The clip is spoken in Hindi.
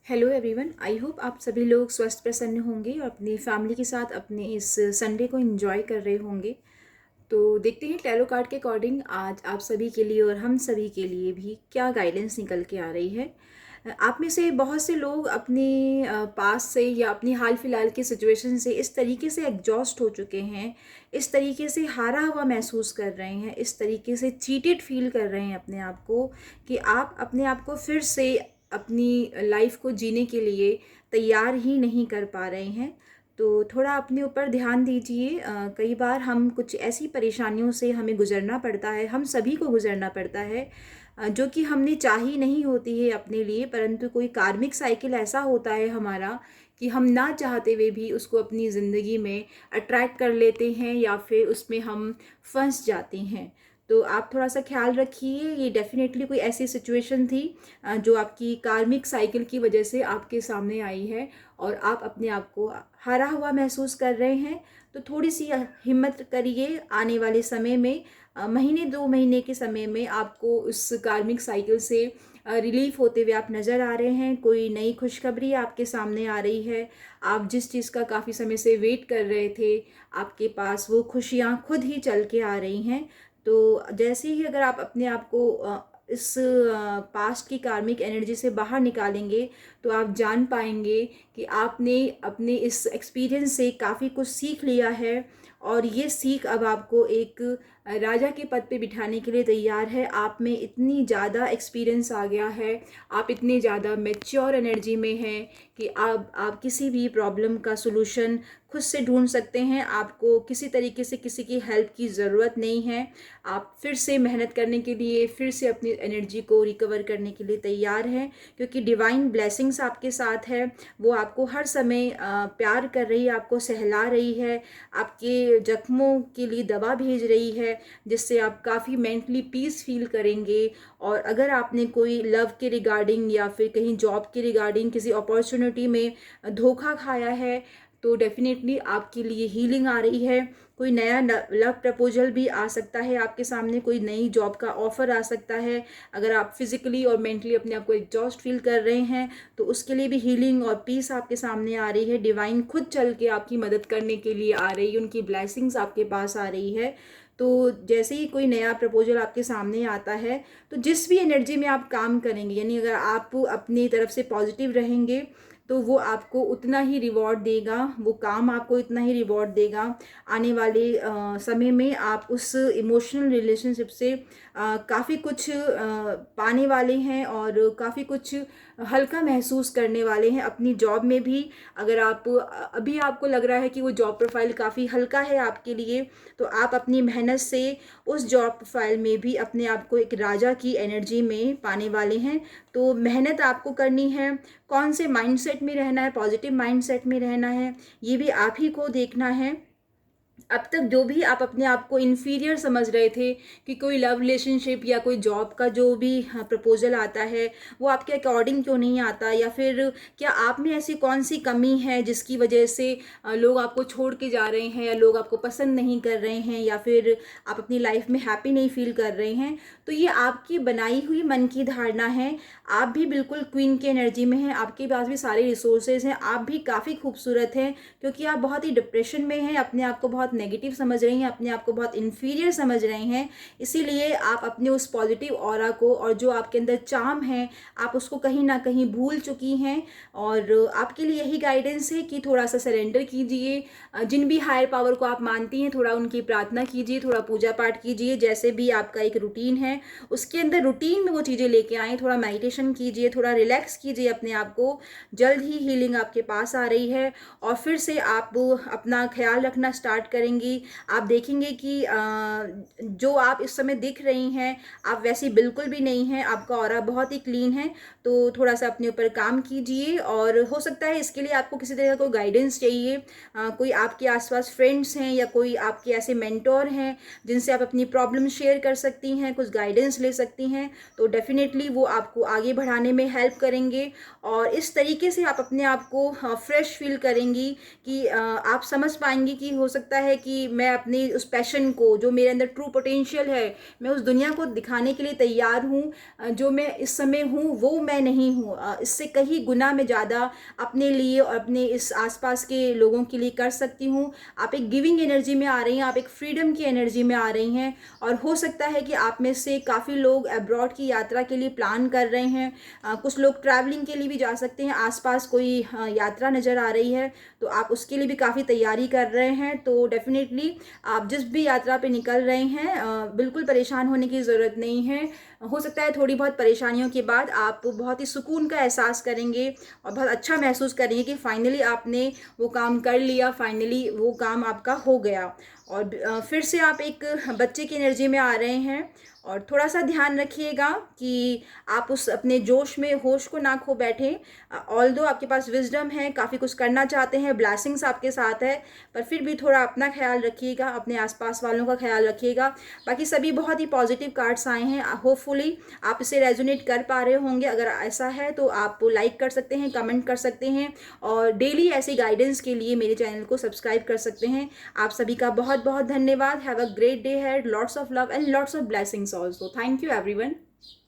हेलो एवरीवन, आई होप आप सभी लोग स्वस्थ प्रसन्न होंगे और अपनी फैमिली के साथ अपने इस संडे को एंजॉय कर रहे होंगे। तो देखते हैं टैरो कार्ड के अकॉर्डिंग आज आप सभी के लिए और हम सभी के लिए भी क्या गाइडेंस निकल के आ रही है। आप में से बहुत से लोग अपने पास से या अपनी हाल फिलहाल की सिचुएशन से इस तरीके से एग्जॉस्ट हो चुके हैं, इस तरीके से हारा हुआ महसूस कर रहे हैं, इस तरीके से चीटेड फील कर रहे हैं अपने आप को कि आप अपने आप को फिर से अपनी लाइफ को जीने के लिए तैयार ही नहीं कर पा रहे हैं। तो थोड़ा अपने ऊपर ध्यान दीजिए। कई बार हम कुछ ऐसी परेशानियों से हमें गुजरना पड़ता है, हम सभी को गुजरना पड़ता है, जो कि हमने चाही नहीं होती है अपने लिए, परंतु कोई कार्मिक साइकिल ऐसा होता है हमारा कि हम ना चाहते हुए भी उसको अपनी ज़िंदगी में अट्रैक्ट कर लेते हैं या फिर उसमें हम फंस जाते हैं। तो आप थोड़ा सा ख्याल रखिए। ये डेफिनेटली कोई ऐसी सिचुएशन थी जो आपकी कार्मिक साइकिल की वजह से आपके सामने आई है और आप अपने आप को हारा हुआ महसूस कर रहे हैं। तो थोड़ी सी हिम्मत करिए। आने वाले समय में महीने 2 महीने के समय में आपको उस कार्मिक साइकिल से रिलीफ होते हुए आप नज़र आ रहे हैं। कोई नई खुशखबरी आपके सामने आ रही है। आप जिस चीज़ का काफ़ी समय से वेट कर रहे थे, आपके पास वो खुशियाँ खुद ही चल के आ रही हैं। तो जैसे ही अगर आप अपने आप को इस पास्ट की कार्मिक एनर्जी से बाहर निकालेंगे तो आप जान पाएंगे कि आपने अपने इस एक्सपीरियंस से काफ़ी कुछ सीख लिया है और ये सीख अब आपको एक राजा के पद पे बिठाने के लिए तैयार है। आप में इतनी ज़्यादा एक्सपीरियंस आ गया है, आप इतने ज़्यादा मैच्योर एनर्जी में हैं कि आप किसी भी प्रॉब्लम का सॉल्यूशन खुद से ढूंढ सकते हैं। आपको किसी तरीके से किसी की हेल्प की ज़रूरत नहीं है। आप फिर से मेहनत करने के लिए, फिर से अपनी एनर्जी को रिकवर करने के लिए तैयार हैं, क्योंकि डिवाइन ब्लेसिंग्स आपके साथ है। वो आपको हर समय प्यार कर रही है, आपको सहला रही है, आपके जख्मों के लिए दवा भेज रही है, जिससे आप काफ़ी मेंटली पीस फील करेंगे। और अगर आपने कोई लव के रिगार्डिंग या फिर कहीं जॉब के रिगार्डिंग किसी अपॉर्चुनिटी में धोखा खाया है तो डेफिनेटली आपके लिए हीलिंग आ रही है। कोई नया लव प्रपोजल भी आ सकता है आपके सामने, कोई नई जॉब का ऑफर आ सकता है। अगर आप फिजिकली और मेंटली अपने आप को एग्जॉस्ट फील कर रहे हैं तो उसके लिए भी हीलिंग और पीस आपके सामने आ रही है। डिवाइन खुद चल के आपकी मदद करने के लिए आ रही है, उनकी ब्लेसिंग्स आपके पास आ रही है। तो जैसे ही कोई नया प्रपोजल आपके सामने आता है तो जिस भी एनर्जी में आप काम करेंगे, यानी अगर आप अपनी तरफ से पॉजिटिव रहेंगे तो वो आपको उतना ही रिवॉर्ड देगा, वो काम आपको इतना ही रिवॉर्ड देगा। आने वाले समय में आप उस इमोशनल रिलेशनशिप से काफ़ी कुछ पाने वाले हैं और काफ़ी कुछ हल्का महसूस करने वाले हैं अपनी जॉब में भी। अगर आप अभी आपको लग रहा है कि वो जॉब प्रोफाइल काफ़ी हल्का है आपके लिए, तो आप अपनी मेहनत से उस जॉब प्रोफाइल में भी अपने आप को एक राजा की एनर्जी में पाने वाले हैं। तो मेहनत आपको करनी है। कौन से माइंडसेट में रहना है, पॉजिटिव माइंडसेट में रहना है, ये भी आप ही को देखना है। अब तक जो भी आप अपने आप को इन्फीरियर समझ रहे थे कि कोई लव रिलेशनशिप या कोई जॉब का जो भी प्रपोजल आता है वो आपके अकॉर्डिंग क्यों नहीं आता, या फिर क्या आप में ऐसी कौन सी कमी है जिसकी वजह से लोग आपको छोड़ के जा रहे हैं या लोग आपको पसंद नहीं कर रहे हैं या फिर आप अपनी लाइफ में हैप्पी नहीं फील कर रहे हैं। तो ये आपकी बनाई हुई मन की धारणा है। आप भी बिल्कुल क्वीन की एनर्जी में हैं, आपके पास भी सारे रिसोर्सेज हैं, आप भी काफ़ी खूबसूरत हैं, क्योंकि आप बहुत ही डिप्रेशन में हैं, अपने आप को बहुत नेगेटिव समझ रही हैं, अपने आप को बहुत इन्फीरियर समझ रहे हैं। इसीलिए आप अपने उस पॉजिटिव ऑरा को और जो आपके अंदर चार्म है आप उसको कहीं ना कहीं भूल चुकी हैं। और आपके लिए यही गाइडेंस है कि थोड़ा सा सरेंडर कीजिए। जिन भी हायर पावर को आप मानती हैं थोड़ा उनकी प्रार्थना कीजिए, थोड़ा पूजा पाठ कीजिए, जैसे भी आपका एक रूटीन है उसके अंदर रूटीन में वो चीज़ें लेके आएँ। थोड़ा मेडिटेशन कीजिए, थोड़ा रिलैक्स कीजिए अपने आप को। जल्द ही हीलिंग आपके पास आ रही है और फिर से आप अपना ख्याल रखना स्टार्ट करेंगी। आप देखेंगे कि जो आप इस समय दिख रही हैं आप वैसी बिल्कुल भी नहीं हैं, आपका ऑरा बहुत ही क्लीन है। तो थोड़ा सा अपने ऊपर काम कीजिए और हो सकता है इसके लिए आपको किसी तरह का कोई गाइडेंस चाहिए। कोई आपके आसपास फ्रेंड्स हैं या कोई आपके ऐसे मेंटोर हैं जिनसे आप अपनी प्रॉब्लम शेयर कर सकती हैं, कुछ गाइडेंस ले सकती हैं। तो डेफिनेटली वो आपको आगे बढ़ाने में हेल्प करेंगे और इस तरीके से आप अपने आप को फ्रेश फील करेंगी कि आप समझ पाएंगी कि हो सकता है कि मैं अपनी उस पैशन को, जो मेरे अंदर ट्रू पोटेंशियल है, मैं उस दुनिया को दिखाने के लिए तैयार हूँ। जो मैं इस समय हूँ वो मैं नहीं हूँ, इससे कहीं गुना मैं ज़्यादा अपने लिए और अपने इस आसपास के लोगों के लिए कर सकती हूँ। आप एक गिविंग एनर्जी में आ रही हैं, आप एक फ्रीडम की एनर्जी में आ रही हैं, और हो सकता है कि आप में से काफ़ी लोग अब्रॉड की यात्रा के लिए प्लान कर रहे हैं। कुछ लोग ट्रैवलिंग के लिए भी जा सकते हैं, आसपास कोई यात्रा नज़र आ रही है तो आप उसके लिए भी काफ़ी तैयारी कर रहे हैं। तो डेफिनेटली आप जिस भी यात्रा पे निकल रहे हैं, बिल्कुल परेशान होने की ज़रूरत नहीं है। हो सकता है थोड़ी बहुत परेशानियों के बाद आप बहुत ही सुकून का एहसास करेंगे और बहुत अच्छा महसूस करेंगे कि फाइनली आपने वो काम कर लिया, फाइनली वो काम आपका हो गया। और फिर से आप एक बच्चे की एनर्जी में आ रहे हैं। और थोड़ा सा ध्यान रखिएगा कि आप उस अपने जोश में होश को ना खो बैठें। ऑल्दो आपके पास विजडम है, काफ़ी कुछ करना चाहते हैं, ब्लेसिंग्स आपके साथ है, पर फिर भी थोड़ा अपना ख्याल रखिएगा, अपने आसपास वालों का ख्याल रखिएगा। बाकी सभी बहुत ही पॉजिटिव कार्ड्स आए हैं। होपफुली आप इसे रेजोनेट कर पा रहे होंगे। अगर ऐसा है तो आप लाइक कर सकते हैं, कमेंट कर सकते हैं, और डेली ऐसी गाइडेंस के लिए मेरे चैनल को सब्सक्राइब कर सकते हैं। आप सभी का बहुत बहुत धन्यवाद। Have a great day had, lots of love and lots of blessings also. Thank you everyone.